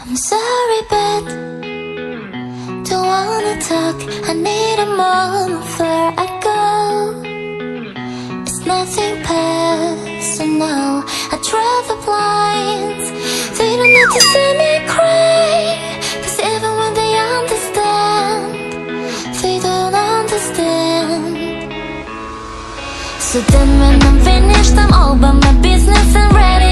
I'm sorry, but don't wanna talk. I need a moment before I go. It's nothing personal. I draw the blinds. They don't need to see me cry, 'cause even when they understand, they don't understand. So then when I'm finished, I'm all about my business and ready.